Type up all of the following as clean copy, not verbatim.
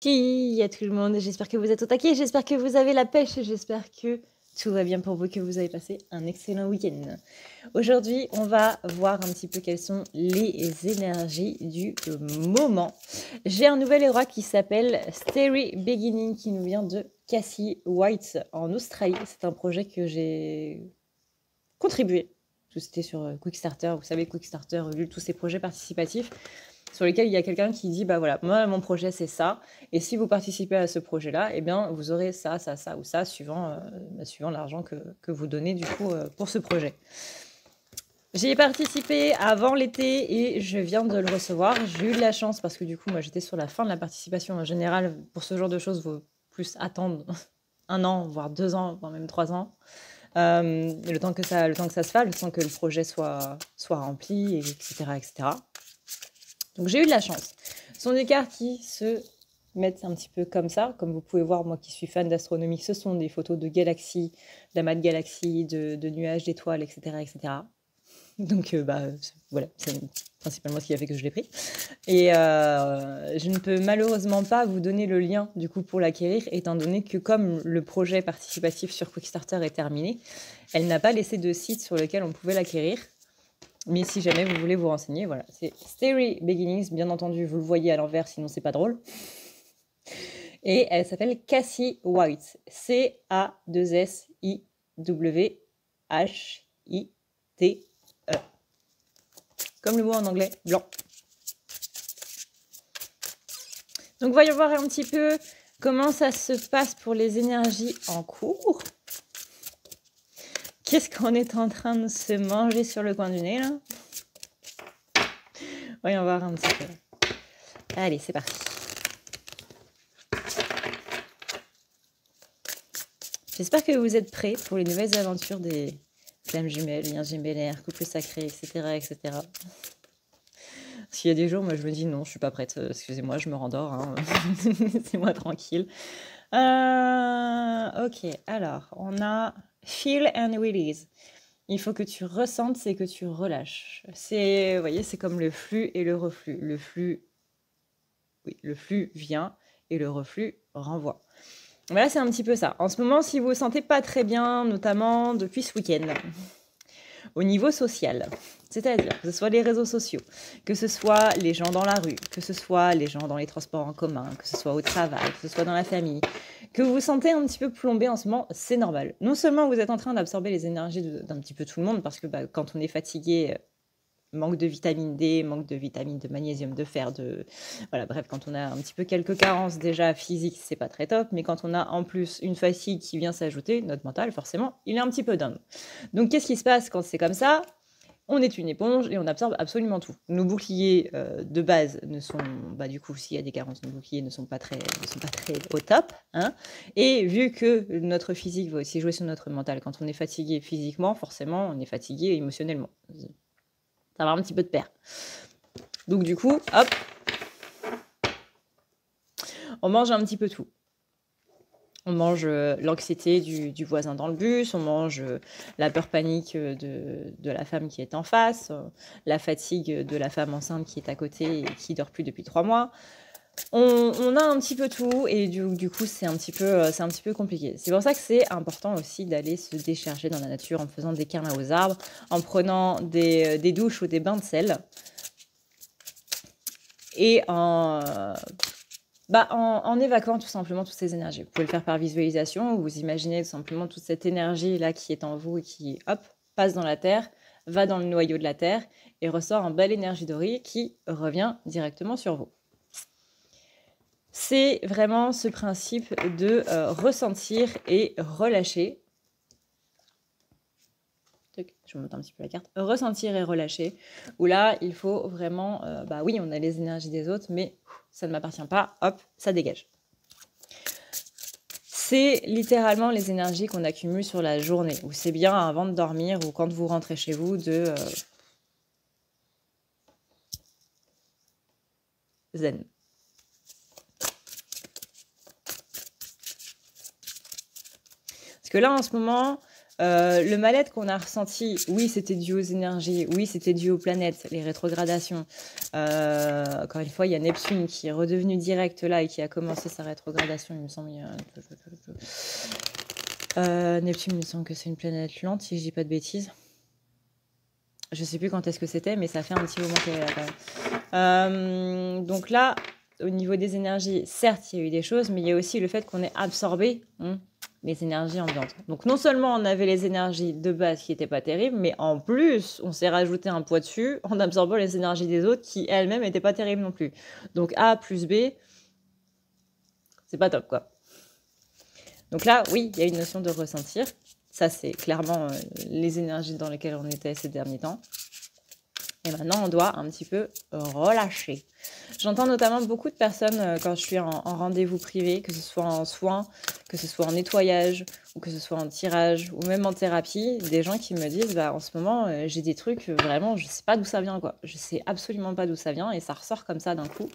Il y a tout le monde, j'espère que vous êtes au taquet, j'espère que vous avez la pêche, j'espère que tout va bien pour vous, que vous avez passé un excellent week-end. Aujourd'hui, on va voir un petit peu quelles sont les énergies du moment. J'ai un nouvel héros qui s'appelle Starry Beginning qui nous vient de Cassie White en Australie. C'est un projet que j'ai contribué. C'était sur Quickstarter, vous savez, Quickstarter, vu tous ces projets participatifs sur lesquels il y a quelqu'un qui dit bah voilà, moi mon projet c'est ça, et si vous participez à ce projet-là, eh bien vous aurez ça, ça, ça ou ça, suivant, suivant l'argent que vous donnez du coup pour ce projet. J'y ai participé avant l'été et je viens de le recevoir. J'ai eu de la chance parce que du coup moi j'étais sur la fin de la participation. En général, pour ce genre de choses, il faut plus attendre un an, voire 2 ans, voire même 3 ans. Le temps que ça se fasse, le temps que le projet soit rempli, etc., etc. Donc j'ai eu de la chance. Ce sont des cartes qui se mettent un petit peu comme ça. Comme vous pouvez voir, moi qui suis fan d'astronomie, ce sont des photos de galaxies, d'amas de galaxies, de nuages, d'étoiles, etc., etc. Donc voilà, c'est principalement ce qui a fait que je l'ai pris. Et je ne peux malheureusement pas vous donner le lien du coup pour l'acquérir, étant donné que comme le projet participatif sur Quickstarter est terminé, elle n'a pas laissé de site sur lequel on pouvait l'acquérir. Mais si jamais vous voulez vous renseigner, voilà, c'est Starry Beginnings, bien entendu, vous le voyez à l'envers, sinon c'est pas drôle. Et elle s'appelle Cassie White, C-A-2-S-I-W-H-I-T-E. Comme le mot en anglais, blanc. Donc voyons voir un petit peu comment ça se passe pour les énergies en cours. Qu'est-ce qu'on est en train de se manger sur le coin du nez, là? Voyons voir un petit peu. Allez, c'est parti. J'espère que vous êtes prêts pour les nouvelles aventures des flammes jumelles, liens gemellaires, couple sacré, etc., etc. Parce qu'il y a des jours, moi, je me dis non, je suis pas prête. Excusez-moi, je me rendors. Hein. Laissez-moi tranquille. Ok, alors, on a Feel and Release. Il faut que tu ressentes, c'est que tu relâches. Vous voyez, c'est comme le flux et le reflux. Le flux vient et le reflux renvoie. Voilà, c'est un petit peu ça. En ce moment, si vous ne vous sentez pas très bien, notamment depuis ce week-end, au niveau social, c'est-à-dire que ce soit les réseaux sociaux, que ce soit les gens dans la rue, que ce soit les gens dans les transports en commun, que ce soit au travail, que ce soit dans la famille, que vous vous sentez un petit peu plombé en ce moment, c'est normal. Non seulement vous êtes en train d'absorber les énergies d'un petit peu tout le monde, parce que quand on est fatigué, manque de vitamine D, manque de vitamine, de magnésium, de fer, voilà, bref, quand on a un petit peu quelques carences déjà physiques, c'est pas très top, mais quand on a en plus une fatigue qui vient s'ajouter, notre mental, forcément, il est un petit peu down. Donc qu'est-ce qui se passe quand c'est comme ça? On est une éponge et on absorbe absolument tout. Nos boucliers de base ne sont, du coup, s'il y a des carences, nos boucliers ne sont pas très au top. Hein, et vu que notre physique va aussi jouer sur notre mental, quand on est fatigué physiquement, forcément, on est fatigué émotionnellement. Ça va un petit peu de pair. Donc du coup, hop, on mange un petit peu tout. On mange l'anxiété du voisin dans le bus, on mange la peur panique de la femme qui est en face, la fatigue de la femme enceinte qui est à côté et qui dort plus depuis 3 mois. On a un petit peu tout et du coup c'est un petit peu compliqué. C'est pour ça que c'est important aussi d'aller se décharger dans la nature en faisant des câlins aux arbres, en prenant des douches ou des bains de sel et en évacuant tout simplement toutes ces énergies. Vous pouvez le faire par visualisation, ou vous imaginez tout simplement toute cette énergie-là qui est en vous et qui, hop, passe dans la Terre, va dans le noyau de la Terre et ressort en belle énergie dorée qui revient directement sur vous. C'est vraiment ce principe de ressentir et relâcher. Je monte un petit peu la carte. Ressentir et relâcher. Où là, il faut vraiment... oui, on a les énergies des autres, mais ça ne m'appartient pas. Hop, ça dégage. C'est littéralement les énergies qu'on accumule sur la journée. Ou c'est bien avant de dormir ou quand vous rentrez chez vous de... zen. Parce que là, en ce moment, Le mal-être qu'on a ressenti, oui, c'était dû aux énergies, oui, c'était dû aux planètes, les rétrogradations. Encore une fois, il y a Neptune qui est redevenu direct là et qui a commencé sa rétrogradation, il me semble. Neptune, il me semble que c'est une planète lente, si je dis pas de bêtises. Je sais plus quand est-ce que c'était, mais ça fait un petit moment qu'elle est là quand même. Donc là, au niveau des énergies, certes, il y a eu des choses, mais il y a aussi le fait qu'on ait absorbé les énergies ambiantes. Donc non seulement on avait les énergies de base qui n'étaient pas terribles, mais en plus, on s'est rajouté un poids dessus en absorbant les énergies des autres qui elles-mêmes n'étaient pas terribles non plus. Donc A plus B, c'est pas top, quoi. Donc là, oui, il y a une notion de ressentir. Ça, c'est clairement les énergies dans lesquelles on était ces derniers temps. Et maintenant, on doit un petit peu relâcher. J'entends notamment beaucoup de personnes quand je suis en rendez-vous privé, que ce soit en soins, que ce soit en nettoyage, ou que ce soit en tirage, ou même en thérapie, des gens qui me disent, en ce moment, j'ai des trucs, vraiment, je ne sais pas d'où ça vient, quoi. Je ne sais absolument pas d'où ça vient, et ça ressort comme ça d'un coup.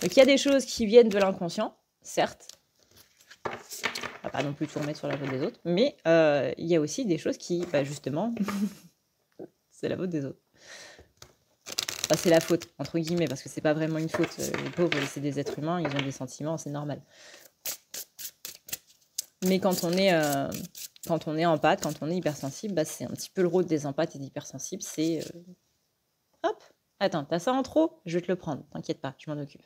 Donc, il y a des choses qui viennent de l'inconscient, certes. On va pas non plus tout remettre sur la faute des autres, mais il y a aussi des choses qui, justement... c'est la faute des autres. Enfin, c'est la faute, entre guillemets, parce que c'est pas vraiment une faute. Les pauvres, c'est des êtres humains, ils ont des sentiments, c'est normal. Mais quand on est empathe, quand on est hypersensible, c'est un petit peu le rôle des empathes et d'hypersensibles, c'est... hop, attends, t'as ça en trop, je vais te le prendre, t'inquiète pas, je m'en occupe.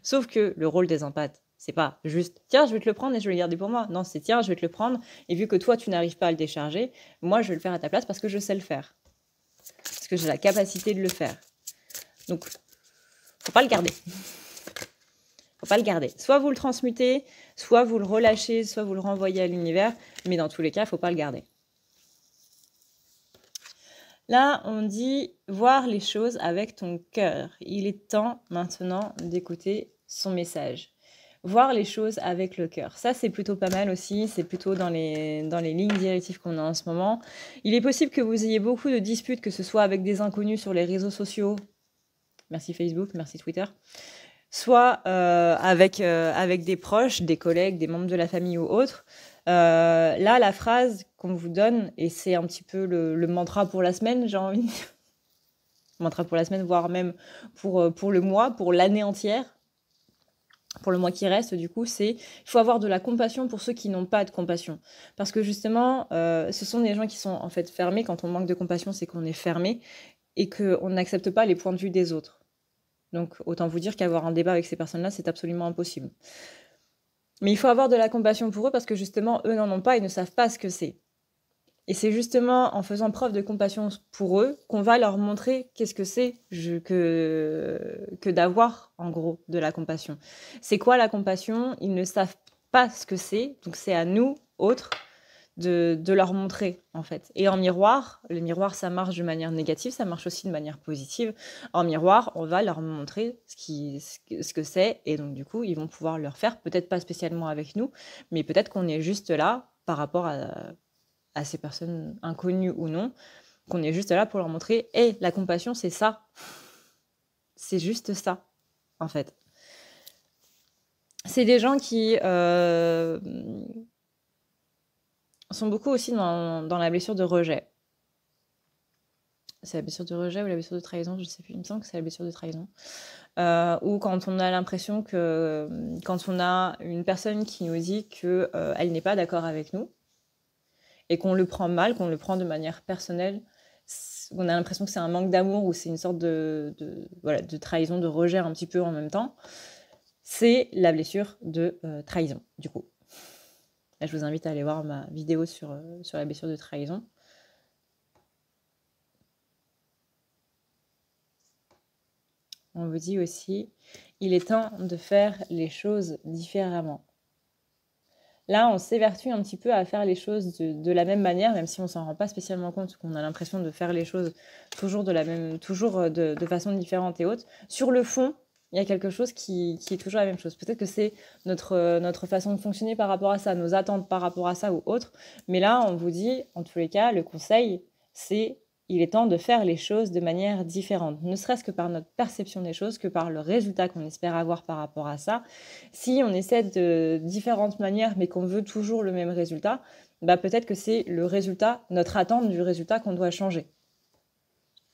Sauf que le rôle des empathes, c'est pas juste « tiens, je vais te le prendre et je vais le garder pour moi ». Non, c'est « tiens, je vais te le prendre et vu que toi, tu n'arrives pas à le décharger, moi, je vais le faire à ta place parce que je sais le faire. Parce que j'ai la capacité de le faire. » Donc, faut pas le garder. Faut pas le garder. Soit vous le transmutez, soit vous le relâchez, soit vous le renvoyez à l'univers, mais dans tous les cas, faut pas le garder. Là, on dit voir les choses avec ton cœur. Il est temps maintenant d'écouter son message. Voir les choses avec le cœur. Ça, c'est plutôt pas mal aussi. C'est plutôt dans les lignes directives qu'on a en ce moment. Il est possible que vous ayez beaucoup de disputes, que ce soit avec des inconnus sur les réseaux sociaux. Merci Facebook, merci Twitter. Soit avec des proches, des collègues, des membres de la famille ou autres. Là, la phrase qu'on vous donne, et c'est un petit peu le mantra pour la semaine, j'ai envie de dire. Mantra pour la semaine, voire même pour le mois, pour l'année entière. Pour le mois qui reste, du coup, c'est il faut avoir de la compassion pour ceux qui n'ont pas de compassion. Parce que justement, ce sont des gens qui sont en fait fermés. Quand on manque de compassion, c'est qu'on est fermé et qu'on n'accepte pas les points de vue des autres. Donc, autant vous dire qu'avoir un débat avec ces personnes-là, c'est absolument impossible. Mais il faut avoir de la compassion pour eux parce que justement, eux n'en ont pas et ne savent pas ce que c'est. Et c'est justement en faisant preuve de compassion pour eux qu'on va leur montrer qu'est-ce que c'est que d'avoir, en gros, de la compassion. C'est quoi la compassion? Ils ne savent pas ce que c'est, donc c'est à nous, autres, de leur montrer, en fait. Et en miroir, le miroir, ça marche de manière négative, ça marche aussi de manière positive. En miroir, on va leur montrer ce que c'est, et donc du coup, ils vont pouvoir le faire, peut-être pas spécialement avec nous, mais peut-être qu'on est juste là par rapport à ces personnes inconnues ou non, qu'on est juste là pour leur montrer « Hey, la compassion, c'est ça. C'est juste ça, en fait. » C'est des gens qui sont beaucoup aussi dans la blessure de rejet. C'est la blessure de rejet ou la blessure de trahison, je ne sais plus. Il me semble que c'est la blessure de trahison. Ou quand on a l'impression que quand on a une personne qui nous dit qu'elle n'est pas d'accord avec nous, et qu'on le prend mal, qu'on le prend de manière personnelle, on a l'impression que c'est un manque d'amour ou c'est une sorte de trahison, de rejet un petit peu en même temps, c'est la blessure de trahison, du coup. Là, je vous invite à aller voir ma vidéo sur la blessure de trahison. On vous dit aussi, il est temps de faire les choses différemment. Là, on s'évertue un petit peu à faire les choses de la même manière, même si on s'en rend pas spécialement compte, qu'on a l'impression de faire les choses toujours de façon différente et autre. Sur le fond, il y a quelque chose qui est toujours la même chose. Peut-être que c'est notre façon de fonctionner par rapport à ça, nos attentes par rapport à ça ou autre. Mais là, on vous dit, en tous les cas, le conseil, c'est il est temps de faire les choses de manière différente, ne serait-ce que par notre perception des choses, que par le résultat qu'on espère avoir par rapport à ça. Si on essaie de différentes manières, mais qu'on veut toujours le même résultat, bah peut-être que c'est le résultat, notre attente du résultat qu'on doit changer.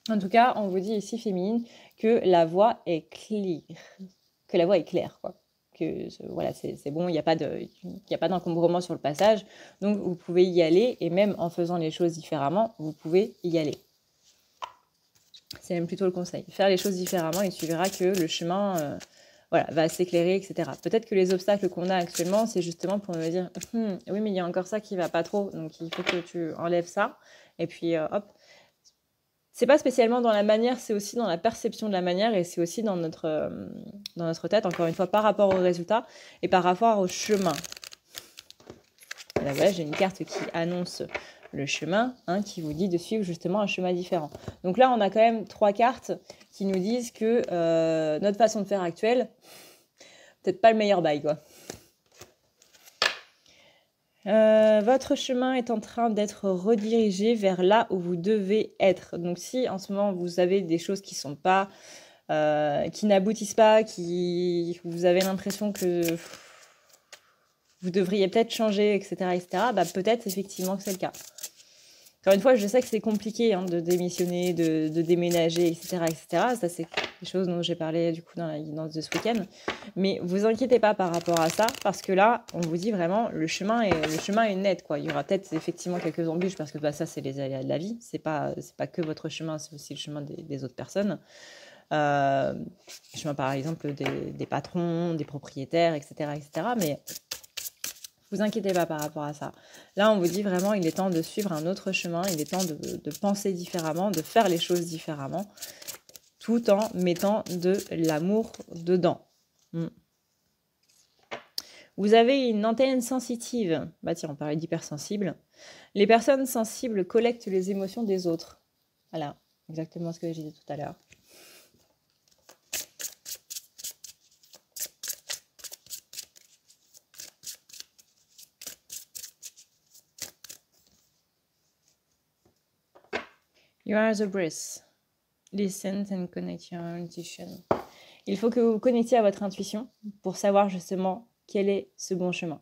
En tout cas, on vous dit ici, féminine, que la voie est claire. Que la voie est claire, quoi. Que voilà, c'est bon, il n'y a pas d'encombrement sur le passage. Donc, vous pouvez y aller. Et même en faisant les choses différemment, vous pouvez y aller. C'est même plutôt le conseil. Faire les choses différemment et tu verras que le chemin va s'éclairer, etc. Peut-être que les obstacles qu'on a actuellement, c'est justement pour me dire oui, mais il y a encore ça qui ne va pas trop. Donc, il faut que tu enlèves ça. Et puis, hop. C'est pas spécialement dans la manière, c'est aussi dans la perception de la manière et c'est aussi dans notre tête, encore une fois, par rapport au résultat et par rapport au chemin. Et là, voilà, j'ai une carte qui annonce le chemin, qui vous dit de suivre justement un chemin différent. Donc là, on a quand même 3 cartes qui nous disent que notre façon de faire actuelle, peut-être pas le meilleur bail, quoi. Votre chemin est en train d'être redirigé vers là où vous devez être. Donc si en ce moment vous avez des choses qui sont pas, qui n'aboutissent pas, vous avez l'impression que vous devriez peut-être changer, etc., bah peut-être effectivement que c'est le cas. Encore une fois, je sais que c'est compliqué de démissionner, de déménager, etc., etc. Ça, c'est des choses dont j'ai parlé du coup dans la guidance de ce week-end. Mais vous inquiétez pas par rapport à ça, parce que là, on vous dit vraiment, le chemin est net, quoi. Il y aura peut-être effectivement quelques embûches, parce que ça, c'est les aléas de la vie. C'est pas que votre chemin, c'est aussi le chemin des autres personnes. Chemin par exemple des patrons, des propriétaires, etc., etc. Mais vous inquiétez pas par rapport à ça. Là, on vous dit vraiment, il est temps de suivre un autre chemin, il est temps de penser différemment, de faire les choses différemment, tout en mettant de l'amour dedans. Vous avez une antenne sensitive. Bah tiens, on parlait d'hypersensible. Les personnes sensibles collectent les émotions des autres. Voilà, exactement ce que j'ai dit tout à l'heure. You are the breath. Listen and connect your intuition. Il faut que vous vous connectiez à votre intuition pour savoir justement quel est ce bon chemin.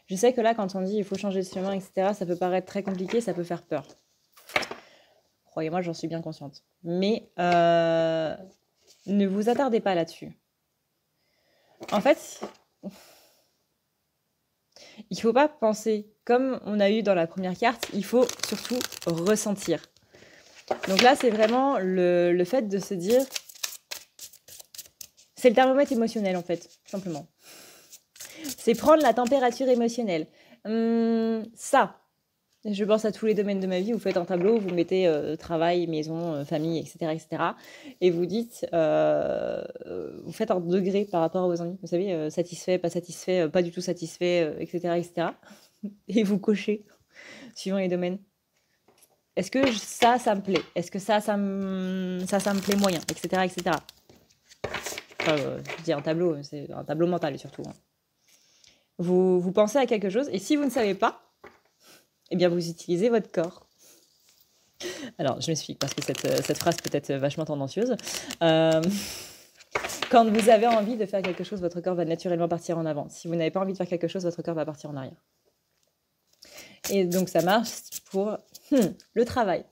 Je sais que là, quand on dit il faut changer de chemin, etc., ça peut paraître très compliqué, ça peut faire peur. Croyez-moi, j'en suis bien consciente. Mais ne vous attardez pas là-dessus. En fait, il ne faut pas penser comme on a eu dans la première carte, il faut surtout ressentir. Donc là, c'est vraiment le fait de se dire... C'est le thermomètre émotionnel, en fait, tout simplement. C'est prendre la température émotionnelle. Ça, je pense à tous les domaines de ma vie. Vous faites un tableau, vous mettez travail, maison, famille, etc., etc. Et vous dites, vous faites un degré par rapport à vos envies. Vous savez, satisfait, pas du tout satisfait, etc., etc. Et vous cochez, suivant les domaines. Est-ce que ça me plaît? Est-ce que ça me plaît moyen, etc., etc. Enfin, je dis un tableau, c'est un tableau mental surtout. Vous pensez à quelque chose et si vous ne savez pas, eh bien vous utilisez votre corps. Alors, je m'explique parce que cette phrase peut être vachement tendancieuse. Quand vous avez envie de faire quelque chose, votre corps va naturellement partir en avant. Si vous n'avez pas envie de faire quelque chose, votre corps va partir en arrière. Et donc, ça marche pour le travail.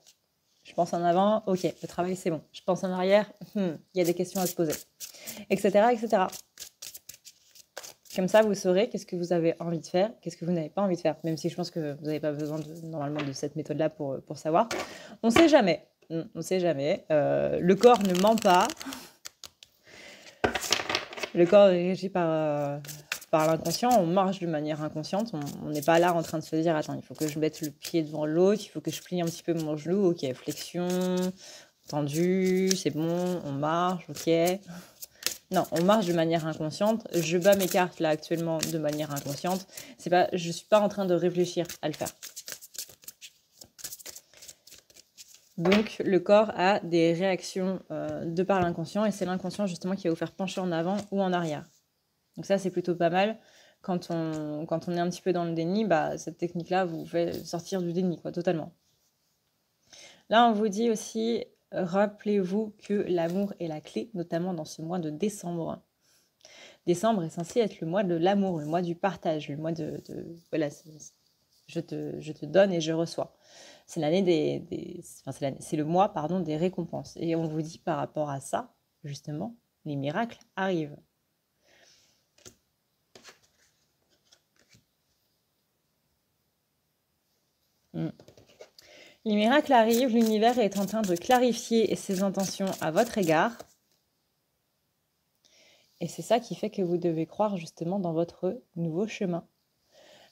Je pense en avant, ok, le travail c'est bon. Je pense en arrière, il y a des questions à se poser, etc., etc. Comme ça, vous saurez qu'est-ce que vous avez envie de faire, qu'est-ce que vous n'avez pas envie de faire. Même si je pense que vous n'avez pas besoin normalement de cette méthode-là pour savoir. On ne sait jamais. On ne sait jamais. Le corps ne ment pas. Le corps est régi par l'inconscient. On marche de manière inconsciente. On n'est pas là en train de se dire, attends, il faut que je mette le pied devant l'autre, il faut que je plie un petit peu mon genou. Ok, flexion, tendu, c'est bon, on marche, ok. Non, on marche de manière inconsciente. Je bats mes cartes là actuellement de manière inconsciente. Je ne suis pas en train de réfléchir à le faire. Donc, le corps a des réactions de par l'inconscient et c'est l'inconscient justement qui va vous faire pencher en avant ou en arrière. Donc ça, c'est plutôt pas mal. Quand on est un petit peu dans le déni, cette technique-là vous fait sortir du déni, quoi, totalement. Là, on vous dit aussi, rappelez-vous que l'amour est la clé, notamment dans ce mois de décembre. Décembre est censé être le mois de l'amour, le mois du partage, le mois voilà, je te donne et je reçois. C'est l'année c'est le mois, pardon, des récompenses. Et on vous dit par rapport à ça, justement, les miracles arrivent. Les miracles arrivent, l'univers est en train de clarifier ses intentions à votre égard. Et c'est ça qui fait que vous devez croire justement dans votre nouveau chemin.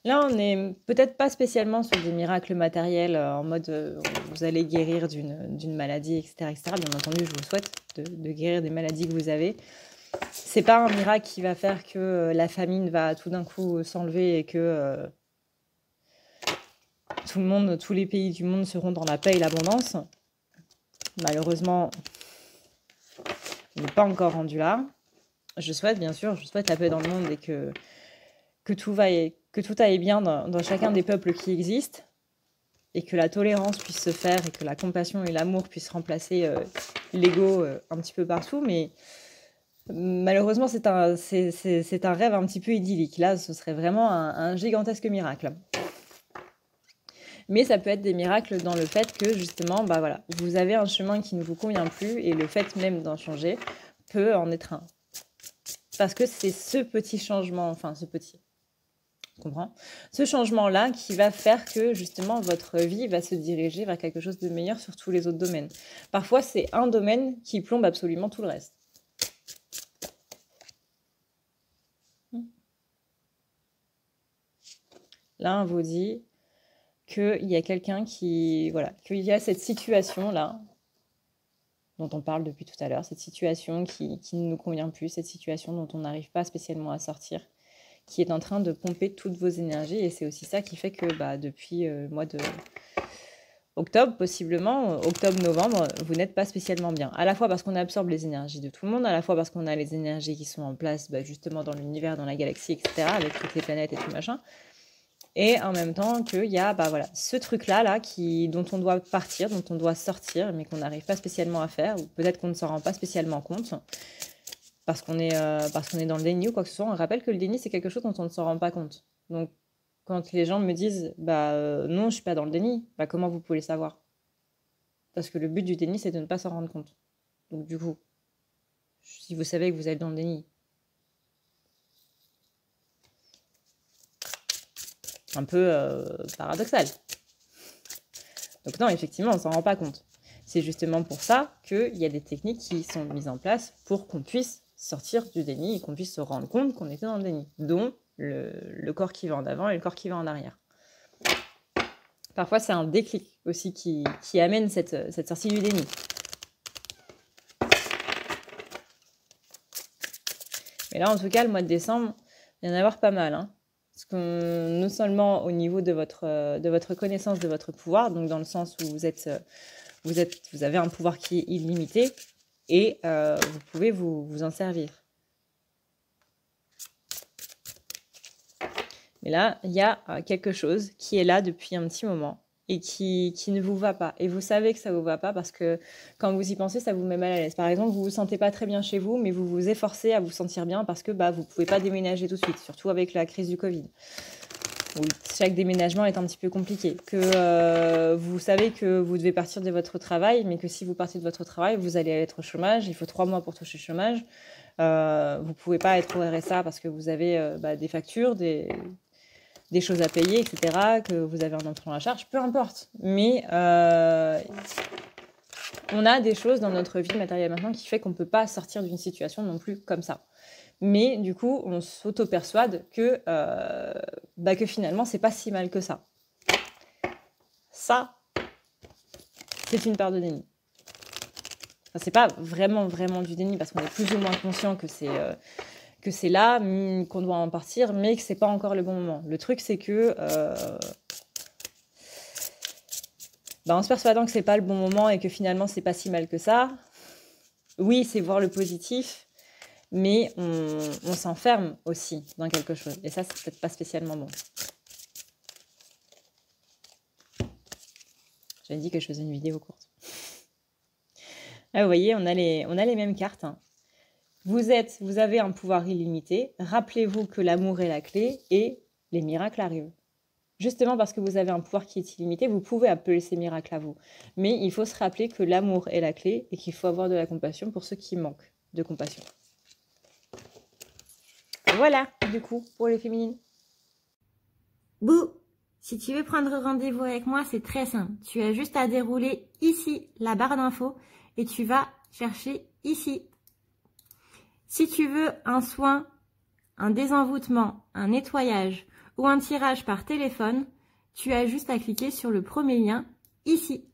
Là, on n'est peut-être pas spécialement sur des miracles matériels en mode vous allez guérir d'une maladie, etc., etc. Bien entendu, je vous souhaite de guérir des maladies que vous avez. C'est pas un miracle qui va faire que la famine va tout d'un coup s'enlever et que tous les pays du monde seront dans la paix et l'abondance. Malheureusement, on n'est pas encore rendu là. Je souhaite la paix dans le monde et que tout aille bien dans chacun des peuples qui existent et que la tolérance puisse se faire et que la compassion et l'amour puissent remplacer l'ego un petit peu partout. Mais malheureusement, c'est un rêve un petit peu idyllique. Là, ce serait vraiment un gigantesque miracle. Mais ça peut être des miracles dans le fait que justement, bah voilà, vous avez un chemin qui ne vous convient plus et le fait même d'en changer peut en être un. Parce que c'est ce petit changement, enfin ce changement-là qui va faire que justement votre vie va se diriger vers quelque chose de meilleur sur tous les autres domaines. Parfois, c'est un domaine qui plombe absolument tout le reste. Là, on vous dit qu'il y a quelqu'un qu'il y a cette situation-là dont on parle depuis tout à l'heure, cette situation qui ne nous convient plus, cette situation dont on n'arrive pas spécialement à sortir, qui est en train de pomper toutes vos énergies. Et c'est aussi ça qui fait que depuis le mois de octobre, possiblement, octobre-novembre, vous n'êtes pas spécialement bien. À la fois parce qu'on absorbe les énergies de tout le monde, à la fois parce qu'on a les énergies qui sont en place justement dans l'univers, dans la galaxie, etc., avec toutes les planètes et tout machin. Et en même temps qu'il y a ce truc-là dont on doit partir, dont on doit sortir, mais qu'on n'arrive pas spécialement à faire, ou peut-être qu'on ne s'en rend pas spécialement compte, parce qu'on est dans le déni ou quoi que ce soit. On rappelle que le déni, c'est quelque chose dont on ne s'en rend pas compte. Donc, quand les gens me disent non, je suis pas dans le déni, comment vous pouvez le savoir? Parce que le but du déni, c'est de ne pas s'en rendre compte. Donc, du coup, si vous savez que vous êtes dans le déni, un peu paradoxal. Donc non, effectivement, on ne s'en rend pas compte. C'est justement pour ça qu'il y a des techniques qui sont mises en place pour qu'on puisse sortir du déni et qu'on puisse se rendre compte qu'on était dans le déni, dont le corps qui va en avant et le corps qui va en arrière. Parfois, c'est un déclic aussi qui amène cette sortie du déni. Mais là, en tout cas, le mois de décembre, il va y en avoir pas mal. Parce que non seulement au niveau de votre connaissance de votre pouvoir, donc dans le sens où vous avez un pouvoir qui est illimité et vous pouvez vous en servir. Mais là, il y a quelque chose qui est là depuis un petit moment et qui ne vous va pas. Et vous savez que ça ne vous va pas parce que quand vous y pensez, ça vous met mal à l'aise. Par exemple, vous ne vous sentez pas très bien chez vous, mais vous vous efforcez à vous sentir bien parce que vous ne pouvez pas déménager tout de suite, surtout avec la crise du Covid. Où chaque déménagement est un petit peu compliqué. Que vous savez que vous devez partir de votre travail, mais que si vous partez de votre travail, vous allez être au chômage. Il faut 3 mois pour toucher le chômage. Vous ne pouvez pas être au RSA parce que vous avez des factures, des choses à payer, etc., que vous avez un emprunt à charge, peu importe. Mais on a des choses dans notre vie matérielle maintenant qui fait qu'on ne peut pas sortir d'une situation non plus comme ça. Mais du coup, on s'auto-persuade que finalement, c'est pas si mal que ça. Ça, c'est une part de déni. Enfin, c'est pas vraiment du déni parce qu'on est plus ou moins conscient que c'est là, qu'on doit en partir, mais que c'est pas encore le bon moment. Le truc, c'est que en se persuadant que c'est pas le bon moment et que finalement c'est pas si mal que ça, oui, c'est voir le positif, mais on s'enferme aussi dans quelque chose. Et ça, c'est peut-être pas spécialement bon. J'ai dit que je faisais une vidéo courte. Ah, vous voyez, on a les mêmes cartes. Hein. Vous avez un pouvoir illimité. Rappelez-vous que l'amour est la clé et les miracles arrivent. Justement parce que vous avez un pouvoir qui est illimité, vous pouvez appeler ces miracles à vous. Mais il faut se rappeler que l'amour est la clé et qu'il faut avoir de la compassion pour ceux qui manquent de compassion. Voilà, du coup, pour les féminines. Bouh! Si tu veux prendre rendez-vous avec moi, c'est très simple. Tu as juste à dérouler ici la barre d'infos et tu vas chercher ici. Si tu veux un soin, un désenvoûtement, un nettoyage ou un tirage par téléphone, tu as juste à cliquer sur le premier lien ici.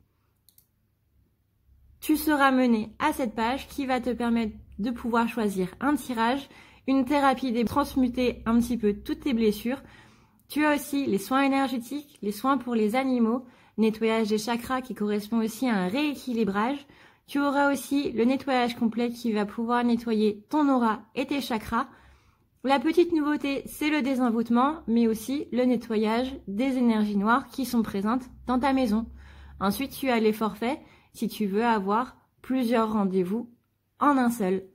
Tu seras mené à cette page qui va te permettre de pouvoir choisir un tirage, une thérapie transmuter un petit peu toutes tes blessures. Tu as aussi les soins énergétiques, les soins pour les animaux, nettoyage des chakras qui correspond aussi à un rééquilibrage. Tu auras aussi le nettoyage complet qui va pouvoir nettoyer ton aura et tes chakras. La petite nouveauté, c'est le désenvoûtement, mais aussi le nettoyage des énergies noires qui sont présentes dans ta maison. Ensuite, tu as les forfaits si tu veux avoir plusieurs rendez-vous en un seul.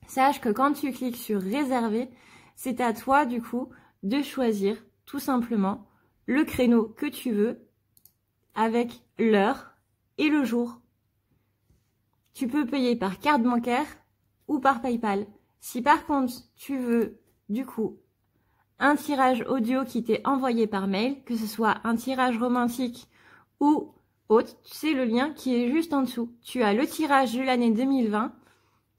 Sache que quand tu cliques sur réserver, c'est à toi du coup de choisir tout simplement le créneau que tu veux avec l'heure et le jour. Tu peux payer par carte bancaire ou par PayPal. Si par contre tu veux du coup un tirage audio qui t'est envoyé par mail, que ce soit un tirage romantique ou autre, c'est le lien qui est juste en dessous. Tu as le tirage de l'année 2020,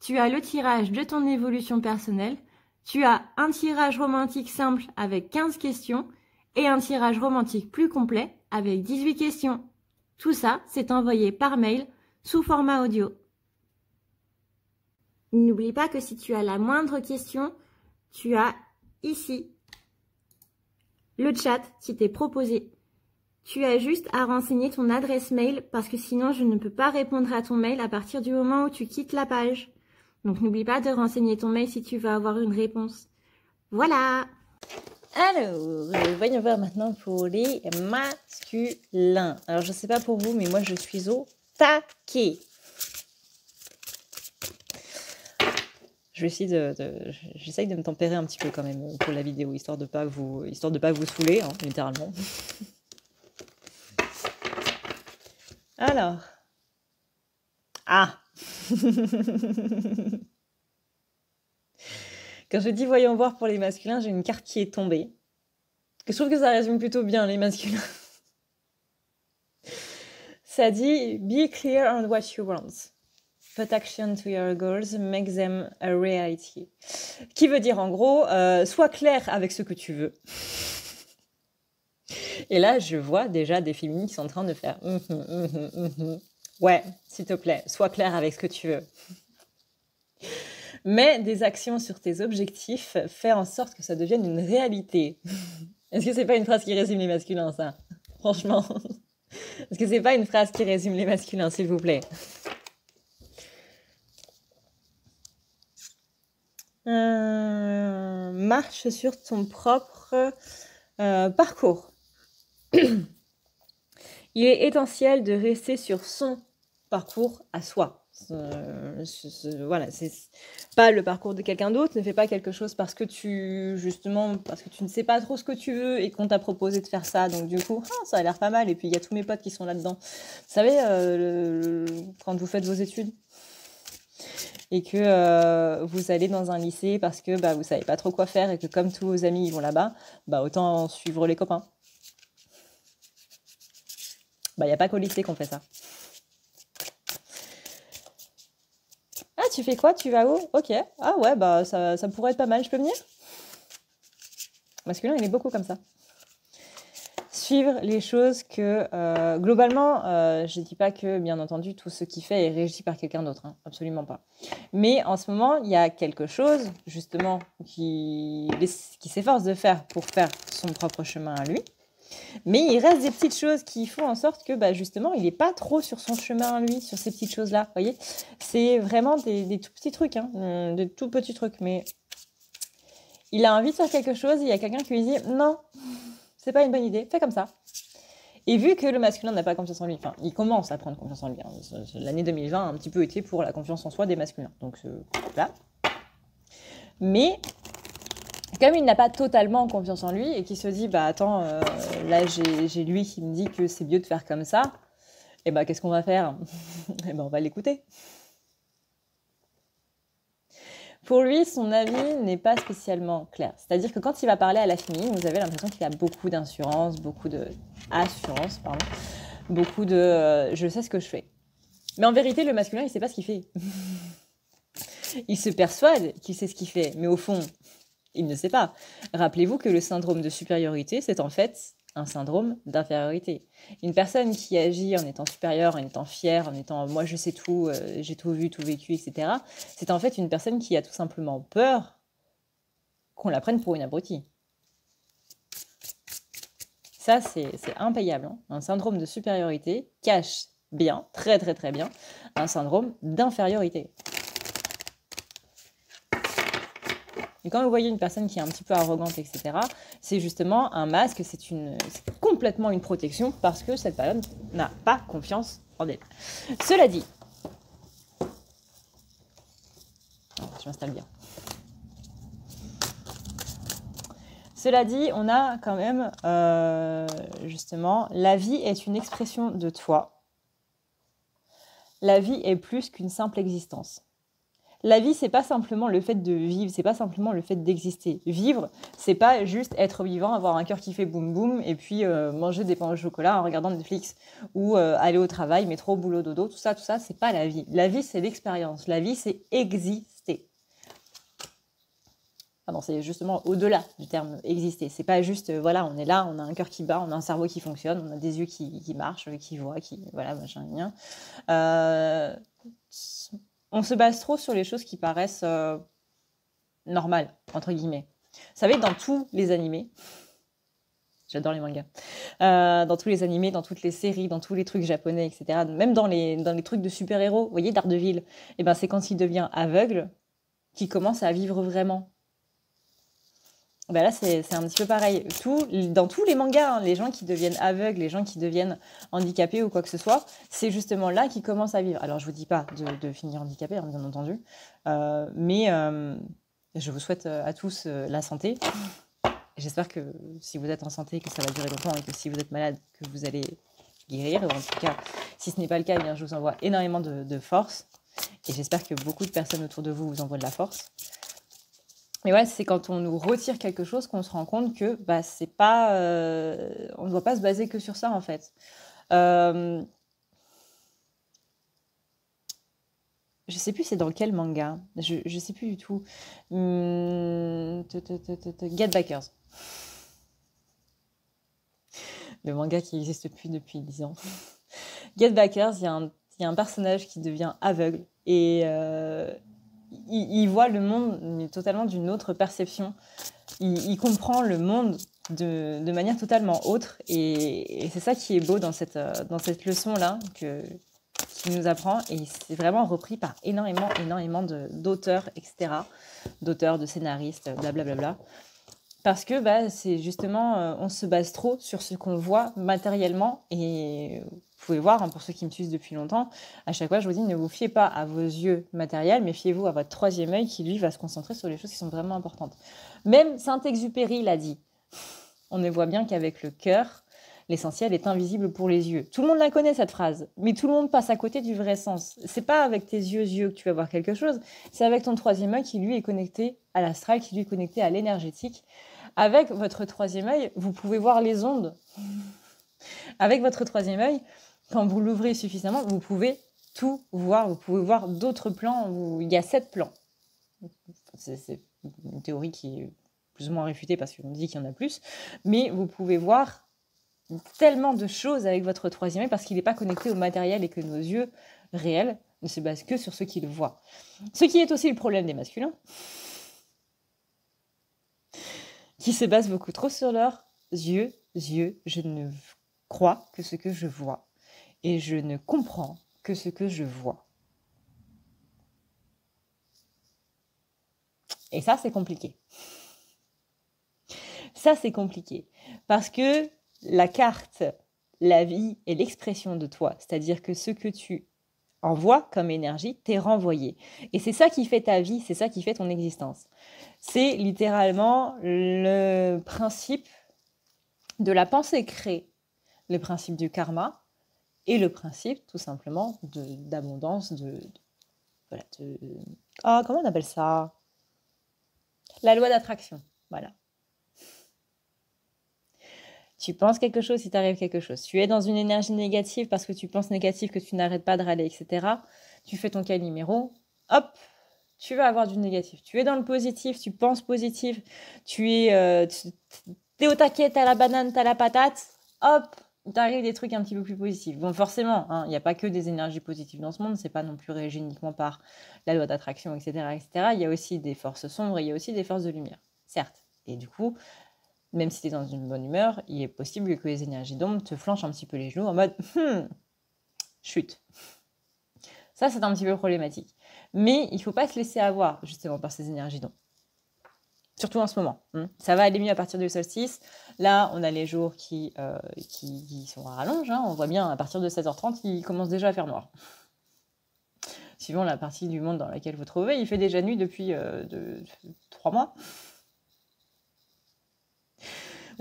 tu as le tirage de ton évolution personnelle, tu as un tirage romantique simple avec 15 questions et un tirage romantique plus complet avec 18 questions. Tout ça, c'est envoyé par mail sous format audio. N'oublie pas que si tu as la moindre question, tu as ici le chat qui t'est proposé. Tu as juste à renseigner ton adresse mail parce que sinon je ne peux pas répondre à ton mail à partir du moment où tu quittes la page. Donc n'oublie pas de renseigner ton mail si tu veux avoir une réponse. Voilà! Alors, voyons voir maintenant pour les masculins. Alors, je ne sais pas pour vous, mais moi, je suis au taquet. Je vais essayer j'essaye de me tempérer un petit peu quand même pour la vidéo, histoire de pas vous saouler, hein, littéralement. Alors. Ah. Quand je dis voyons voir pour les masculins, j'ai une carte qui est tombée. Je trouve que ça résume plutôt bien les masculins. Ça dit be clear on what you want. Put action to your goals, make them a reality. Qui veut dire en gros, sois clair avec ce que tu veux. Et là, je vois déjà des féminines qui sont en train de faire ouais, s'il te plaît, sois clair avec ce que tu veux. Mets des actions sur tes objectifs, fais en sorte que ça devienne une réalité. Est-ce que c'est pas une phrase qui résume les masculins, ça? Franchement. Est-ce que c'est pas une phrase qui résume les masculins, s'il vous plaît? Marche sur ton propre parcours. Il est essentiel de rester sur son parcours à soi. Voilà, c'est pas le parcours de quelqu'un d'autre. Ne fais pas quelque chose parce que tu ne sais pas trop ce que tu veux et qu'on t'a proposé de faire ça. Donc du coup, ça a l'air pas mal. Et puis il y a tous mes potes qui sont là-dedans. Vous savez, quand vous faites vos études et que vous allez dans un lycée parce que vous savez pas trop quoi faire et que comme tous vos amis ils vont là-bas, autant suivre les copains. Il n'y a pas qu'au lycée qu'on fait ça. Ah, tu fais quoi? Tu vas où? Ok. Ah ouais, ça pourrait être pas mal. Je peux venir? Masculin, il est beaucoup comme ça. Suivre les choses que... globalement, je ne dis pas que, bien entendu, tout ce qu'il fait est régi par quelqu'un d'autre. Hein, absolument pas. Mais en ce moment, il y a quelque chose, justement, qui s'efforce de faire pour faire son propre chemin à lui. Mais il reste des petites choses qui font en sorte que, justement, il n'est pas trop sur son chemin à lui, sur ces petites choses-là. Vous voyez, c'est vraiment des tout petits trucs, hein, des tout petits trucs. Mais il a envie de faire quelque chose et il y a quelqu'un qui lui dit « Non, c'est pas une bonne idée, fais comme ça. » Et vu que le masculin n'a pas confiance en lui, enfin, il commence à prendre confiance en lui. Hein. L'année 2020 a un petit peu été pour la confiance en soi des masculins. Donc là. Mais comme il n'a pas totalement confiance en lui et qu'il se dit, bah attends, là j'ai lui qui me dit que c'est mieux de faire comme ça, et bah qu'est-ce qu'on va faire? Et ben on va l'écouter. Pour lui, son avis n'est pas spécialement clair. C'est-à-dire que quand il va parler à la féminine, vous avez l'impression qu'il a beaucoup d'assurance, beaucoup de je sais ce que je fais. Mais en vérité, le masculin, il ne sait pas ce qu'il fait. Il se persuade qu'il sait ce qu'il fait, mais au fond, il ne sait pas. Rappelez-vous que le syndrome de supériorité, c'est en fait un syndrome d'infériorité. Une personne qui agit en étant supérieure, en étant fière, en étant moi je sais tout, j'ai tout vu, tout vécu, etc., c'est en fait une personne qui a tout simplement peur qu'on la prenne pour une abrutie. Ça, c'est impayable. Hein. Un syndrome de supériorité cache bien, très très très bien, un syndrome d'infériorité. Et quand vous voyez une personne qui est un petit peu arrogante, etc., c'est justement un masque, c'est complètement une protection parce que cette personne n'a pas confiance en elle. Cela dit, je m'installe bien. Cela dit, on a quand même, justement, la vie est une expression de toi. La vie est plus qu'une simple existence. La vie, c'est pas simplement le fait de vivre, c'est pas simplement le fait d'exister. Vivre, c'est pas juste être vivant, avoir un cœur qui fait boum boum, et puis manger des pains au chocolat en regardant Netflix, ou aller au travail, métro, boulot, dodo, tout ça, c'est pas la vie. La vie, c'est l'expérience. La vie, c'est exister. Pardon, c'est justement au-delà du terme exister. C'est pas juste, voilà, on est là, on a un cœur qui bat, on a un cerveau qui fonctionne, on a des yeux qui marchent, qui voient, voilà, machin, rien. On se base trop sur les choses qui paraissent normales, entre guillemets. Vous savez, dans tous les animés, j'adore les mangas, dans tous les animés, dans toutes les séries, dans tous les trucs japonais, etc., même dans les trucs de super-héros, vous voyez, Daredevil, eh ben, c'est quand il devient aveugle qu'il commence à vivre vraiment. Ben là, c'est un petit peu pareil. Dans tous les mangas, hein, les gens qui deviennent aveugles, les gens qui deviennent handicapés ou quoi que ce soit, c'est justement là qu'ils commencent à vivre. Alors, je ne vous dis pas de finir handicapé, hein, bien entendu, mais je vous souhaite à tous la santé. J'espère que si vous êtes en santé, que ça va durer longtemps et que si vous êtes malade, que vous allez guérir. En tout cas, si ce n'est pas le cas, eh bien, je vous envoie énormément de force. Et j'espère que beaucoup de personnes autour de vous envoient de la force. Mais ouais, c'est quand on nous retire quelque chose qu'on se rend compte que bah, c'est pas, on ne doit pas se baser que sur ça en fait. Je sais plus c'est dans quel manga, je sais plus du tout. Get Backers. Le manga qui existe plus depuis 10 ans. Get Backers, il y a un personnage qui devient aveugle et il voit le monde mais totalement d'une autre perception. Il comprend le monde de manière totalement autre. Et c'est ça qui est beau dans cette leçon-là qui nous apprend. Et c'est vraiment repris par énormément d'auteurs, etc. D'auteurs, de scénaristes, blablabla. Parce que bah, c'est justement, on se base trop sur ce qu'on voit matériellement. Et vous pouvez voir, hein, pour ceux qui me suivent depuis longtemps, à chaque fois, je vous dis, ne vous fiez pas à vos yeux matériels, mais fiez-vous à votre troisième œil qui, lui, va se concentrer sur les choses qui sont vraiment importantes. Même Saint-Exupéry l'a dit. On ne voit bien qu'avec le cœur, l'essentiel est invisible pour les yeux. Tout le monde la connaît, cette phrase, mais tout le monde passe à côté du vrai sens. C'est pas avec tes yeux que tu vas voir quelque chose, c'est avec ton troisième œil qui, lui, est connecté à l'astral, qui, lui, est connecté à l'énergétique. Avec votre troisième œil, vous pouvez voir les ondes. Avec votre troisième œil, quand vous l'ouvrez suffisamment, vous pouvez tout voir. Vous pouvez voir d'autres plans. Il y a 7 plans. C'est une théorie qui est plus ou moins réfutée parce qu'on dit qu'il y en a plus. Mais vous pouvez voir tellement de choses avec votre troisième œil parce qu'il n'est pas connecté au matériel et que nos yeux réels ne se basent que sur ce qu'ils voient. Ce qui est aussi le problème des masculins, qui se basent beaucoup trop sur leurs yeux. Je ne crois que ce que je vois et je ne comprends que ce que je vois. Et ça, c'est compliqué. Ça, c'est compliqué parce que la carte la vie est l'expression de toi. C'est-à-dire que ce que tu envoies comme énergie t'est renvoyé. Et c'est ça qui fait ta vie, c'est ça qui fait ton existence. C'est littéralement le principe de la pensée créée, le principe du karma et le principe tout simplement d'abondance, voilà, comment on appelle ça? La loi d'attraction, voilà. Tu penses quelque chose, il t'arrive quelque chose. Tu es dans une énergie négative parce que tu penses négatif, que tu n'arrêtes pas de râler, etc. Tu fais ton Calimero, hop, tu vas avoir du négatif. Tu es dans le positif, tu penses positif, t'es au taquet, t'as la banane, t'as la patate, hop, il t'arrive des trucs un petit peu plus positifs. Bon, forcément, il n'y a pas que des énergies positives dans ce monde, c'est pas non plus régi uniquement par la loi d'attraction, etc., etc. Il y a aussi des forces sombres, il y a aussi des forces de lumière, certes. Et du coup, même si tu es dans une bonne humeur, il est possible que les énergies d'ombre te flanchent un petit peu les genoux en mode chute. Ça, c'est un petit peu problématique. Mais il ne faut pas se laisser avoir justement par ces énergies d'ombre. Surtout en ce moment. Ça va aller mieux à partir du solstice. Là, on a les jours qui sont à rallonge. On voit bien, à partir de 16h30, il commence déjà à faire noir. Suivant la partie du monde dans laquelle vous trouvez, il fait déjà nuit depuis 3 mois.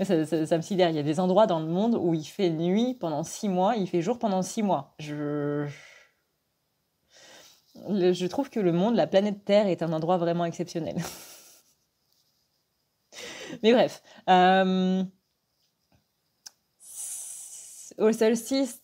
Ça me sidère. Il y a des endroits dans le monde où il fait nuit pendant 6 mois, il fait jour pendant 6 mois. Je trouve que le monde, la planète Terre, est un endroit vraiment exceptionnel. Mais bref. Au solstice,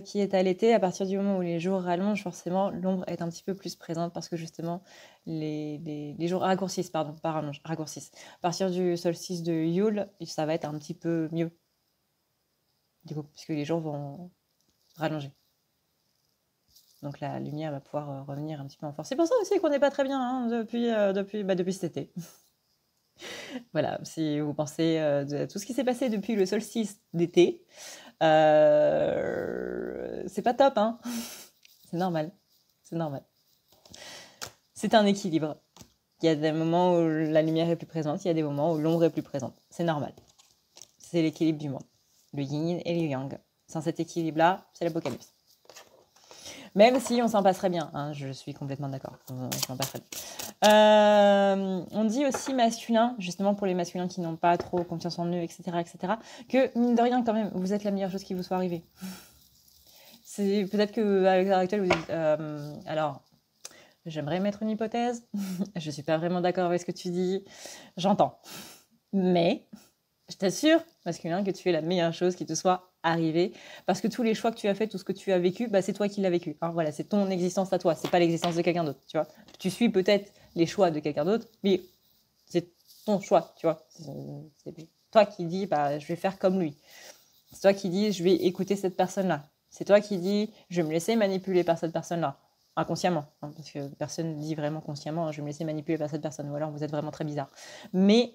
qui est à l'été, à partir du moment où les jours rallongent, forcément, l'ombre est un petit peu plus présente parce que justement, les jours raccourcissent, pardon, pas rallongent, raccourcissent. À partir du solstice de Yule, ça va être un petit peu mieux. Du coup, puisque les jours vont rallonger. Donc la lumière va pouvoir revenir un petit peu en force. C'est pour ça aussi qu'on n'est pas très bien depuis cet été. Voilà, si vous pensez à tout ce qui s'est passé depuis le solstice d'été, c'est pas top, hein. C'est normal, c'est normal. C'est un équilibre. Il y a des moments où la lumière est plus présente, il y a des moments où l'ombre est plus présente. C'est normal. C'est l'équilibre du monde. Le yin et le yang. Sans cet équilibre-là, c'est l'apocalypse. Même si on s'en passerait bien, je suis complètement d'accord. On s'en passerait bien. On dit aussi masculin, justement pour les masculins qui n'ont pas trop confiance en eux, etc., que mine de rien, quand même, vous êtes la meilleure chose qui vous soit arrivée. C'est peut-être qu'à l'heure actuelle, vous dites alors, j'aimerais mettre une hypothèse, je suis pas vraiment d'accord avec ce que tu dis, j'entends. Mais je t'assure, masculin, que tu es la meilleure chose qui te soit arrivée, parce que tous les choix que tu as fait, tout ce que tu as vécu, c'est toi qui l'as vécu. Voilà, c'est ton existence à toi, c'est pas l'existence de quelqu'un d'autre, tu vois. Tu suis peut-être les choix de quelqu'un d'autre, mais c'est ton choix, tu vois. C'est toi qui dis, je vais faire comme lui. C'est toi qui dis, je vais écouter cette personne-là. C'est toi qui dis, je vais me laisser manipuler par cette personne-là. Inconsciemment, parce que personne ne dit vraiment consciemment, je vais me laisser manipuler par cette personne, ou alors vous êtes vraiment très bizarre. Mais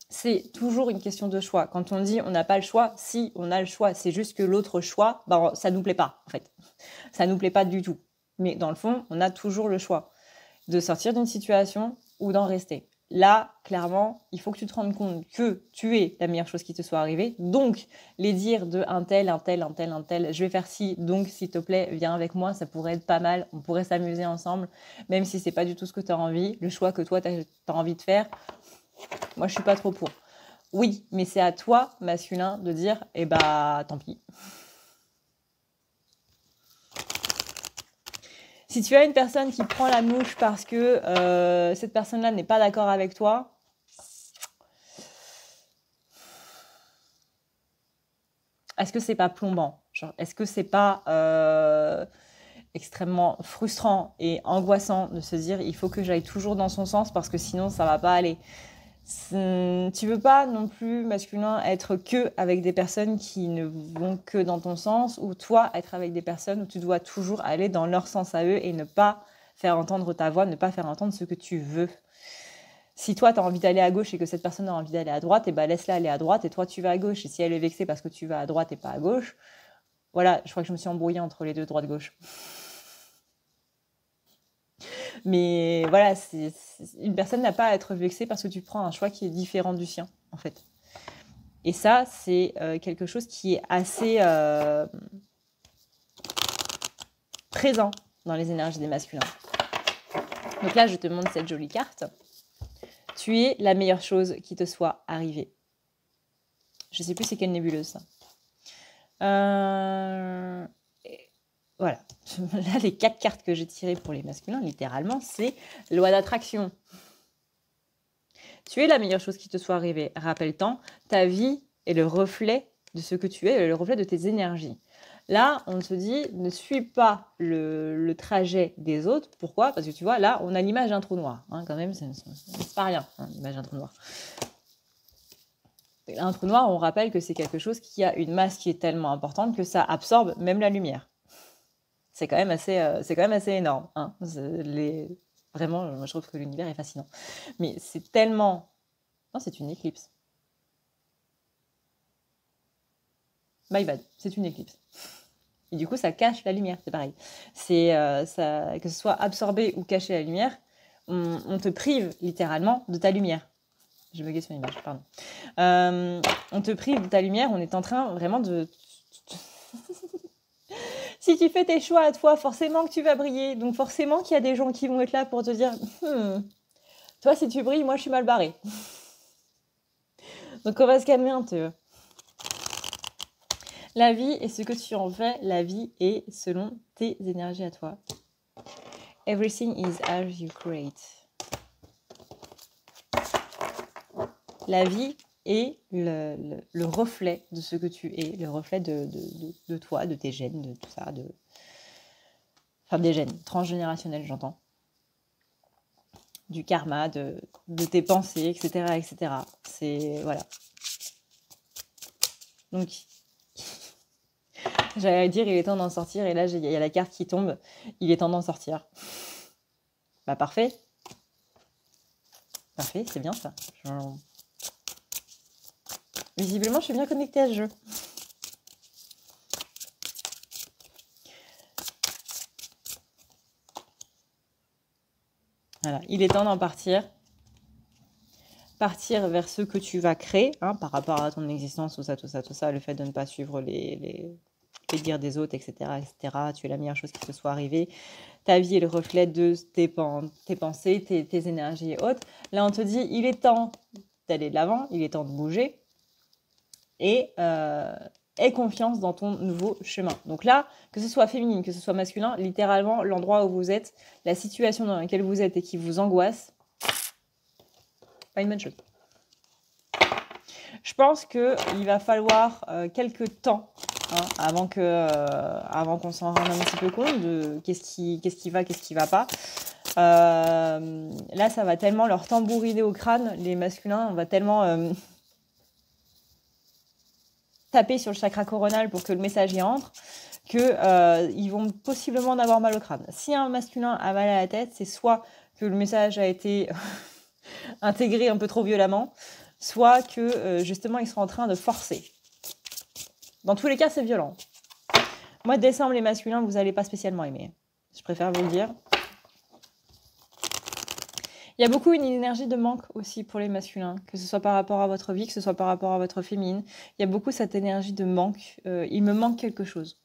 c'est toujours une question de choix. Quand on dit on n'a pas le choix, si, on a le choix. C'est juste que l'autre choix, ça nous plaît pas, en fait. Ça nous plaît pas du tout. Mais dans le fond, on a toujours le choix de sortir d'une situation ou d'en rester. Là, clairement, il faut que tu te rendes compte que tu es la meilleure chose qui te soit arrivée. Donc, les dires de un tel, je vais faire ci, donc s'il te plaît, viens avec moi, ça pourrait être pas mal, on pourrait s'amuser ensemble, même si c'est pas du tout ce que tu as envie, le choix que toi, tu as envie de faire, moi, je suis pas trop pour. Oui, mais c'est à toi, masculin, de dire, tant pis. Si tu as une personne qui prend la mouche parce que cette personne-là n'est pas d'accord avec toi, est-ce que c'est pas plombant? Est-ce que c'est pas extrêmement frustrant et angoissant de se dire, il faut que j'aille toujours dans son sens parce que sinon, ça va pas aller? Tu veux pas non plus, masculin, être que avec des personnes qui ne vont que dans ton sens, ou toi être avec des personnes où tu dois toujours aller dans leur sens à eux et ne pas faire entendre ta voix, ne pas faire entendre ce que tu veux. Si toi tu as envie d'aller à gauche et que cette personne a envie d'aller à droite, laisse-la aller à droite et toi tu vas à gauche. Et si elle est vexée parce que tu vas à droite et pas à gauche, voilà, je crois que je me suis embrouillée entre les deux, droite-gauche. Mais voilà, une personne n'a pas à être vexée parce que tu prends un choix qui est différent du sien, en fait. Et ça, c'est quelque chose qui est assez présent dans les énergies des masculins. Donc là, je te montre cette jolie carte. Tu es la meilleure chose qui te soit arrivée. Je ne sais plus c'est quelle nébuleuse, ça. Voilà. Là, les 4 cartes que j'ai tirées pour les masculins, littéralement, c'est loi d'attraction. Tu es la meilleure chose qui te soit arrivée. Rappelle-t'en, ta vie est le reflet de ce que tu es, le reflet de tes énergies. Là, on te dit, ne suis pas le trajet des autres. Pourquoi? Parce que tu vois, là, on a l'image d'un trou noir. Hein, quand même, c'est pas rien, hein, l'image d'un trou noir. Un trou noir, on rappelle que c'est quelque chose qui a une masse qui est tellement importante que ça absorbe même la lumière. C'est quand même assez énorme. Hein. Vraiment, moi, je trouve que l'univers est fascinant. Mais c'est tellement... Non, c'est une éclipse. My bad, c'est une éclipse. Et du coup, ça cache la lumière, c'est pareil. Que ce soit absorber ou cacher la lumière, on te prive littéralement de ta lumière. Je me guette sur l'image, pardon. On te prive de ta lumière, on est en train vraiment de... Si tu fais tes choix à toi, forcément que tu vas briller. Donc forcément qu'il y a des gens qui vont être là pour te dire toi, si tu brilles, moi, je suis mal barrée. Donc on va se calmer un peu. La vie est ce que tu en fais. La vie est selon tes énergies à toi. Everything is as you create. La vie est le reflet de ce que tu es, le reflet de toi, de tes gènes, de tout ça, enfin des gènes transgénérationnels, j'entends. Du karma, de tes pensées, etc., etc. C'est... Voilà. Donc... J'allais dire, il est temps d'en sortir. Et là, il y a la carte qui tombe. Il est temps d'en sortir. Bah, parfait. Parfait, c'est bien ça. Visiblement, je suis bien connectée à ce jeu. Voilà, il est temps d'en partir. Partir vers ce que tu vas créer, hein, par rapport à ton existence, tout ça, le fait de ne pas suivre les dires des autres, etc., etc. Tu es la meilleure chose qui te soit arrivée. Ta vie est le reflet de tes pensées, tes énergies et autres. Là, on te dit, il est temps d'aller de l'avant, il est temps de bouger. Et aie confiance dans ton nouveau chemin. Donc là, que ce soit féminine, que ce soit masculin, littéralement, l'endroit où vous êtes, la situation dans laquelle vous êtes et qui vous angoisse, pas une bonne chose. Je pense qu'il va falloir quelques temps avant qu'on s'en rende un petit peu compte de qu'est-ce qui va, qu'est-ce qui va pas. Là, ça va tellement leur tambouriner au crâne, les masculins, on va tellement taper sur le chakra coronal pour que le message y entre, qu'ils vont possiblement en avoir mal au crâne. Si un masculin a mal à la tête, c'est soit que le message a été intégré un peu trop violemment, soit que justement ils sont en train de forcer. Dans tous les cas, c'est violent. Mois de décembre, les masculins, vous n'allez pas spécialement aimer. Je préfère vous le dire. Il y a beaucoup une énergie de manque aussi pour les masculins, que ce soit par rapport à votre vie, que ce soit par rapport à votre féminine. Il y a beaucoup cette énergie de manque. Il me manque quelque chose.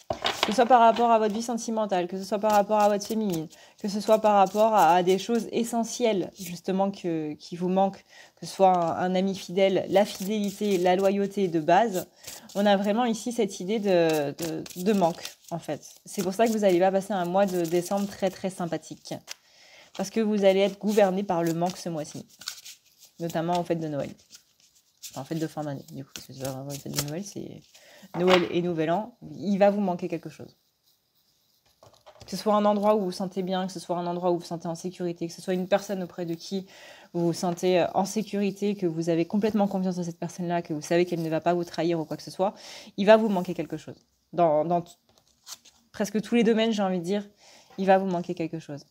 Que ce soit par rapport à votre vie sentimentale, que ce soit par rapport à votre féminine, que ce soit par rapport à des choses essentielles, justement, qui vous manquent, que ce soit un ami fidèle, la fidélité, la loyauté de base. On a vraiment ici cette idée de manque, en fait. C'est pour ça que vous n'allez pas passer un mois de décembre très, très sympathique. Parce que vous allez être gouverné par le manque ce mois-ci. Notamment en fête de Noël. Enfin, en fête de fin d'année, du coup. Parce que c'est pas vraiment une fête de Noël, c'est Noël et Nouvel An. Il va vous manquer quelque chose. Que ce soit un endroit où vous vous sentez bien, que ce soit un endroit où vous vous sentez en sécurité, que ce soit une personne auprès de qui vous vous sentez en sécurité, que vous avez complètement confiance en cette personne-là, que vous savez qu'elle ne va pas vous trahir ou quoi que ce soit, il va vous manquer quelque chose. Dans presque tous les domaines, j'ai envie de dire, il va vous manquer quelque chose.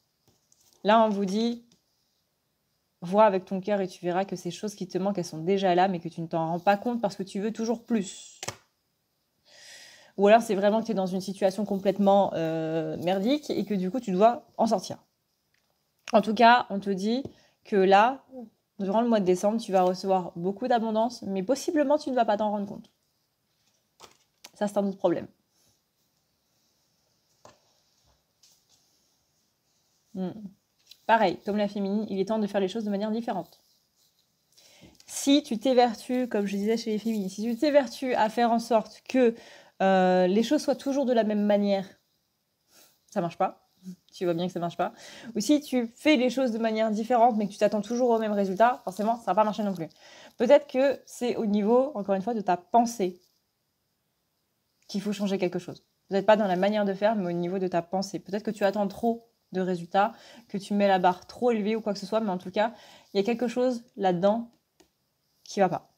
Là, on vous dit, vois avec ton cœur et tu verras que ces choses qui te manquent, elles sont déjà là, mais que tu ne t'en rends pas compte parce que tu veux toujours plus. Ou alors, c'est vraiment que tu es dans une situation complètement merdique et que du coup, tu dois en sortir. En tout cas, on te dit que là, durant le mois de décembre, tu vas recevoir beaucoup d'abondance, mais possiblement tu ne vas pas t'en rendre compte. Ça, c'est un autre problème. Pareil, comme la féminine, il est temps de faire les choses de manière différente. Si tu t'évertues, comme je disais chez les féminines, si tu t'évertues à faire en sorte que les choses soient toujours de la même manière, ça marche pas. Tu vois bien que ça marche pas. Ou si tu fais les choses de manière différente, mais que tu t'attends toujours au même résultat, forcément, ça va pas marcher non plus. Peut-être que c'est au niveau, encore une fois, de ta pensée qu'il faut changer quelque chose. Peut-être pas dans la manière de faire, mais au niveau de ta pensée. Peut-être que tu attends trop de résultats, que tu mets la barre trop élevée ou quoi que ce soit, mais en tout cas, il y a quelque chose là-dedans qui va pas.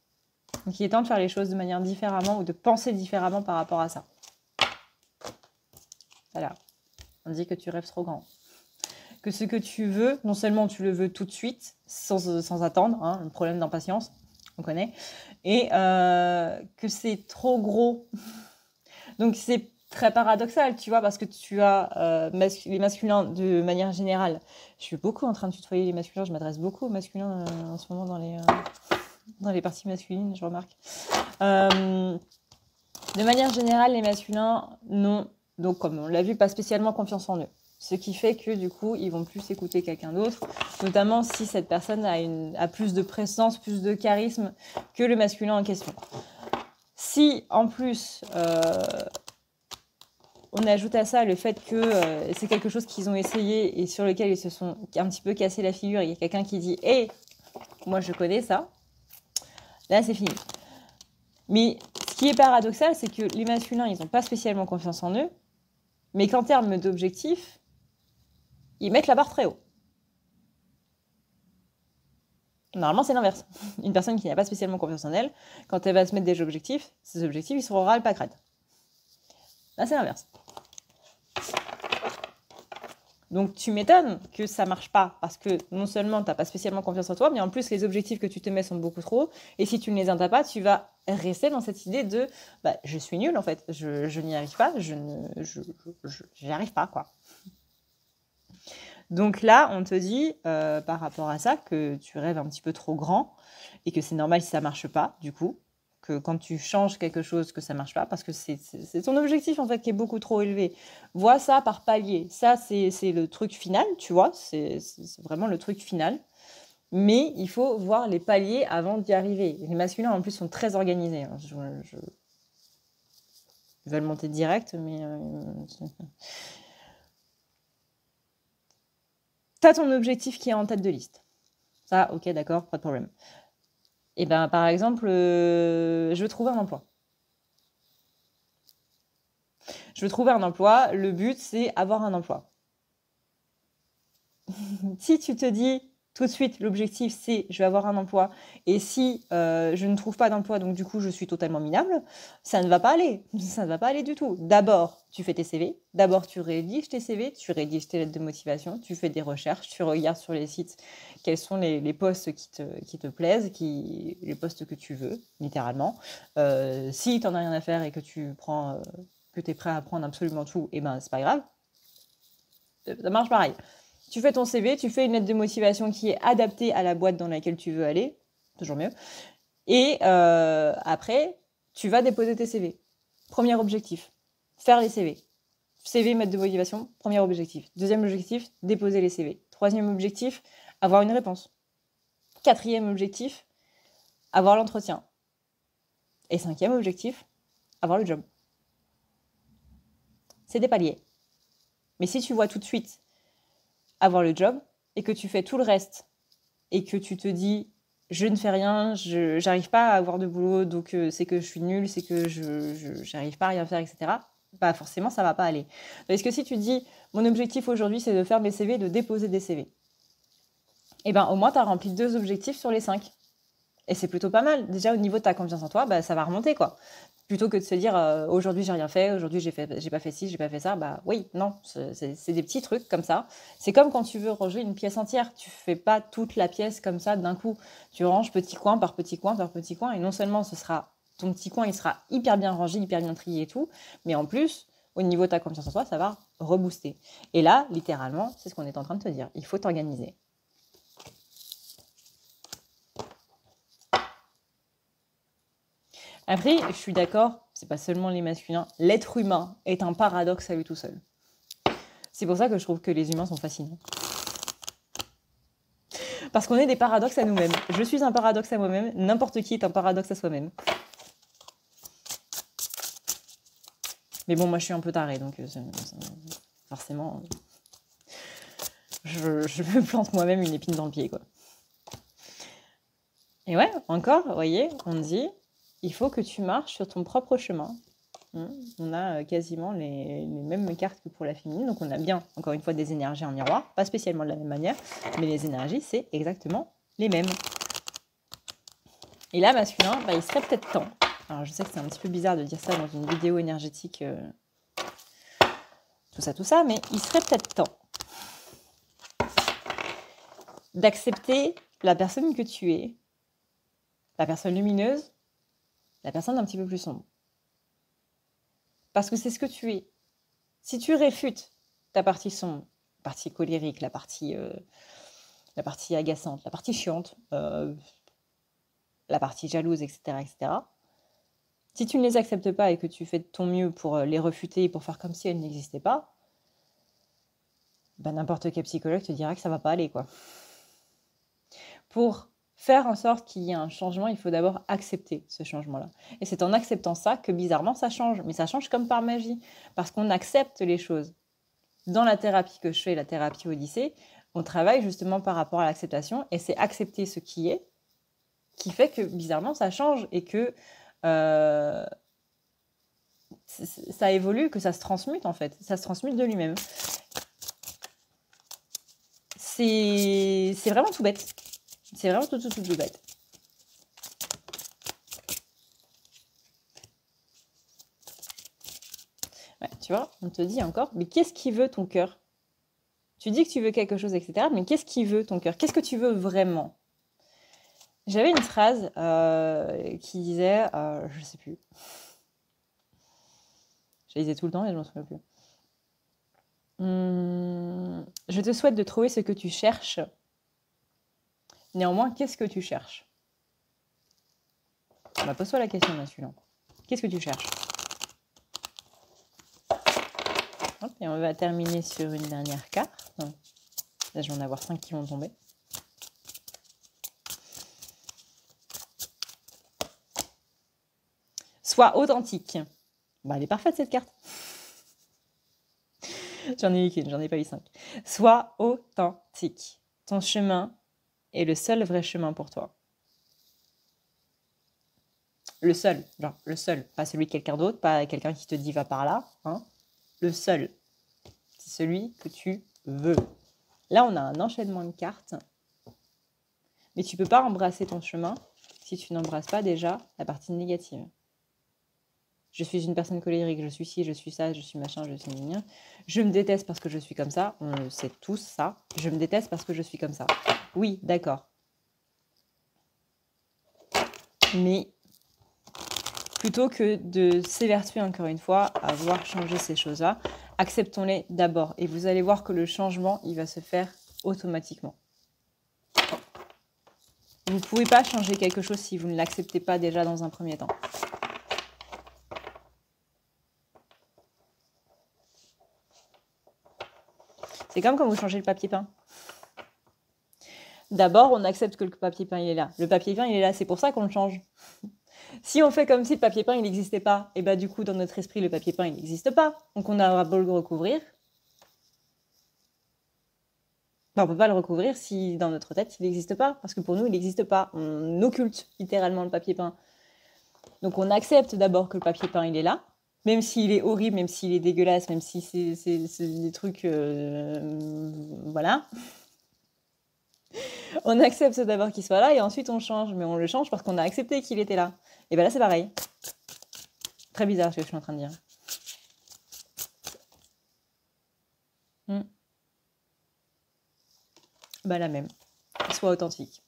Donc il est temps de faire les choses de manière différemment ou de penser différemment par rapport à ça. Voilà. On dit que tu rêves trop grand. Que ce que tu veux, non seulement tu le veux tout de suite, sans attendre, hein, le problème d'impatience, on connaît, et que c'est trop gros. Donc c'est très paradoxal, tu vois, parce que tu as les masculins de manière générale. Je suis beaucoup en train de tutoyer les masculins, je m'adresse beaucoup aux masculins en ce moment dans les parties masculines, je remarque. De manière générale, les masculins n'ont, donc comme on l'a vu, pas spécialement confiance en eux. Ce qui fait que du coup, ils vont plus écouter quelqu'un d'autre, notamment si cette personne a plus de présence, plus de charisme que le masculin en question. Si en plus on ajoute à ça le fait que c'est quelque chose qu'ils ont essayé et sur lequel ils se sont un petit peu cassé la figure, il y a quelqu'un qui dit « Hé, moi je connais ça », là c'est fini. Mais ce qui est paradoxal, c'est que les masculins, ils n'ont pas spécialement confiance en eux, mais qu'en termes d'objectifs, ils mettent la barre très haut. Normalement, c'est l'inverse. Une personne qui n'a pas spécialement confiance en elle, quand elle va se mettre des objectifs, ces objectifs, ils seront ras le pâquerette. Là, c'est l'inverse. Donc, tu m'étonnes que ça ne marche pas, parce que non seulement tu n'as pas spécialement confiance en toi, mais en plus, les objectifs que tu te mets sont beaucoup trop hauts, et si tu ne les atteins pas, tu vas rester dans cette idée de « je suis nulle, en fait, je n'y arrive pas, j'y arrive pas, quoi ». Donc là, on te dit, par rapport à ça, que tu rêves un petit peu trop grand et que c'est normal si ça marche pas, du coup, que quand tu changes quelque chose, que ça marche pas, parce que c'est ton objectif, en fait, qui est beaucoup trop élevé. Vois ça par palier. Ça, c'est le truc final, tu vois, c'est vraiment le truc final. Mais il faut voir les paliers avant d'y arriver. Les masculins, en plus, sont très organisés. Hein. Ils veulent monter direct, mais... T'as ton objectif qui est en tête de liste. Ça, ok, d'accord, pas de problème. Et ben, par exemple, je veux trouver un emploi. Je veux trouver un emploi. Le but, c'est avoir un emploi. Si tu te dis tout de suite, l'objectif, c'est je vais avoir un emploi. Et si je ne trouve pas d'emploi, donc du coup, je suis totalement minable, ça ne va pas aller. Ça ne va pas aller du tout. D'abord, tu fais tes CV. D'abord, tu rédiges tes CV. Tu rédiges tes lettres de motivation. Tu fais des recherches. Tu regardes sur les sites quels sont les postes qui te plaisent, les postes que tu veux, littéralement. Si tu n'en as rien à faire et que tu es prêt à prendre absolument tout, et ben, c'est pas grave. Ça marche pareil. Tu fais ton CV, tu fais une lettre de motivation qui est adaptée à la boîte dans laquelle tu veux aller, toujours mieux. Et après, tu vas déposer tes CV. Premier objectif, faire les CV. CV, lettre de motivation, premier objectif. Deuxième objectif, déposer les CV. Troisième objectif, avoir une réponse. Quatrième objectif, avoir l'entretien. Et cinquième objectif, avoir le job. C'est des paliers. Mais si tu vois tout de suite avoir le job et que tu fais tout le reste et que tu te dis je ne fais rien, je n'arrive pas à avoir de boulot, donc c'est que je suis nulle, c'est que je n'arrive pas à rien faire, etc., bah forcément ça va pas aller. Parce que si tu dis mon objectif aujourd'hui c'est de faire mes CV, de déposer des CV, et ben au moins tu as rempli 2 objectifs sur les 5. Et c'est plutôt pas mal. Déjà au niveau de ta confiance en toi, bah, ça va remonter quoi. Plutôt que de se dire aujourd'hui j'ai rien fait, aujourd'hui j'ai pas fait ci, j'ai pas fait ça, bah oui, non, c'est des petits trucs comme ça. C'est comme quand tu veux ranger une pièce entière, tu fais pas toute la pièce comme ça d'un coup. Tu ranges petit coin par petit coin par petit coin et non seulement ton petit coin il sera hyper bien rangé, hyper bien trié et tout, mais en plus au niveau de ta confiance en toi, ça va rebooster. Et là, littéralement, c'est ce qu'on est en train de te dire. Il faut t'organiser. Après, je suis d'accord, c'est pas seulement les masculins. L'être humain est un paradoxe à lui tout seul. C'est pour ça que je trouve que les humains sont fascinants. Parce qu'on est des paradoxes à nous-mêmes. Je suis un paradoxe à moi-même, n'importe qui est un paradoxe à soi-même. Mais bon, moi je suis un peu tarée, donc forcément, je me plante moi-même une épine dans le pied, quoi. Et ouais, encore, vous voyez, on dit, il faut que tu marches sur ton propre chemin. On a quasiment les mêmes cartes que pour la féminine, donc on a bien, encore une fois, des énergies en miroir, pas spécialement de la même manière, mais les énergies, c'est exactement les mêmes. Et là, masculin, il serait peut-être temps. Alors je sais que c'est un petit peu bizarre de dire ça dans une vidéo énergétique, tout ça, mais il serait peut-être temps d'accepter la personne que tu es, la personne lumineuse, la personne un petit peu plus sombre. Parce que c'est ce que tu es. Si tu réfutes ta partie sombre, la partie colérique, la partie agaçante, la partie chiante, la partie jalouse, etc., etc., si tu ne les acceptes pas et que tu fais de ton mieux pour les refuter et pour faire comme si elles n'existaient pas, n'importe quel psychologue te dira que ça va pas aller, quoi. Pour faire en sorte qu'il y ait un changement, il faut d'abord accepter ce changement-là. Et c'est en acceptant ça que, bizarrement, ça change. Mais ça change comme par magie, parce qu'on accepte les choses. Dans la thérapie que je fais, la thérapie Odyssée, on travaille justement par rapport à l'acceptation, et c'est accepter ce qui est, qui fait que, bizarrement, ça change, et que ça évolue, que ça se transmute, en fait. Ça se transmute de lui-même. C'est vraiment tout bête. C'est vraiment tout bête. Ouais, tu vois, on te dit encore, mais qu'est-ce qui veut ton cœur? Tu dis que tu veux quelque chose, etc. Mais qu'est-ce qui veut ton cœur? Qu'est-ce que tu veux vraiment? J'avais une phrase qui disait, je sais plus. Je la disais tout le temps et je m'en souviens plus. Je te souhaite de trouver ce que tu cherches. Néanmoins, qu'est-ce que tu cherches? Pose-toi la question, masculin. Qu'est-ce que tu cherches? Hop, et on va terminer sur une dernière carte. Là, je vais en avoir 5 qui vont tomber. Sois authentique. Elle est parfaite, cette carte. J'en ai eu qu'une, j'en ai pas eu 5. Sois authentique. Ton chemin est le seul vrai chemin pour toi. Le seul, pas celui de quelqu'un d'autre, pas quelqu'un qui te dit va par là, hein. Le seul, c'est celui que tu veux. Là, on a un enchaînement de cartes, mais tu peux pas embrasser ton chemin si tu n'embrasses pas déjà la partie négative. Je suis une personne colérique, je suis ci, je suis ça, je suis machin, je suis mignon. Je me déteste parce que je suis comme ça, on le sait tous ça. Je me déteste parce que je suis comme ça. Oui, d'accord. Mais plutôt que de s'évertuer encore une fois à vouloir changer ces choses-là, acceptons-les d'abord. Et vous allez voir que le changement, il va se faire automatiquement. Vous ne pouvez pas changer quelque chose si vous ne l'acceptez pas déjà dans un premier temps. C'est comme quand vous changez le papier peint. D'abord, on accepte que le papier peint, il est là. Le papier peint, il est là, c'est pour ça qu'on le change. Si on fait comme si le papier peint, il n'existait pas, et du coup, dans notre esprit, le papier peint, il n'existe pas. Donc, on aura beau le recouvrir. On ne peut pas le recouvrir si, dans notre tête, il n'existe pas. Parce que pour nous, il n'existe pas. On occulte littéralement le papier peint. Donc, on accepte d'abord que le papier peint, il est là. Même s'il est horrible, même s'il est dégueulasse, même si c'est des trucs... voilà. On accepte d'abord qu'il soit là et ensuite on change. Mais on le change parce qu'on a accepté qu'il était là. Et là, c'est pareil. Très bizarre ce que je suis en train de dire. La même. Sois authentique.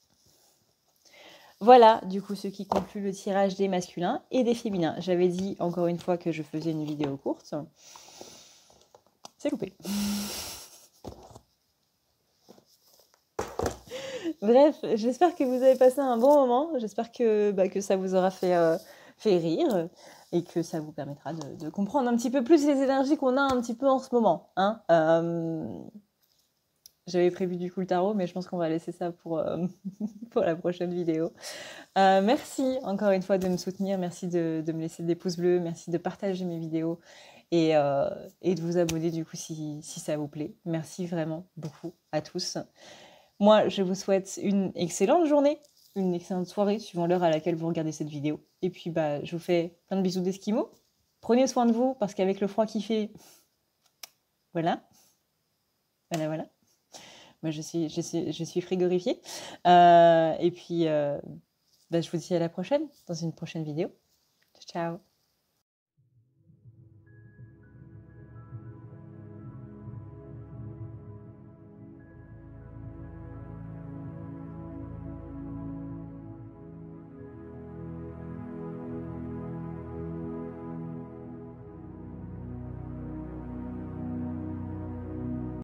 Voilà, du coup, ce qui conclut le tirage des masculins et des féminins. J'avais dit, encore une fois, que je faisais une vidéo courte. C'est loupé. Bref, j'espère que vous avez passé un bon moment. J'espère que ça vous aura fait fait rire et que ça vous permettra de comprendre un petit peu plus les énergies qu'on a un petit peu en ce moment. Hein. J'avais prévu du coup le tarot, mais je pense qu'on va laisser ça pour, pour la prochaine vidéo. Merci encore une fois de me soutenir, merci de me laisser des pouces bleus, merci de partager mes vidéos et de vous abonner du coup si ça vous plaît. Merci vraiment beaucoup à tous. Moi, je vous souhaite une excellente journée, une excellente soirée, suivant l'heure à laquelle vous regardez cette vidéo. Et puis, bah, je vous fais plein de bisous d'Esquimaux. Prenez soin de vous, parce qu'avec le froid qu'il fait, voilà. Voilà. Moi, je suis frigorifiée. Et puis, bah, je vous dis à la prochaine, dans une prochaine vidéo. Ciao.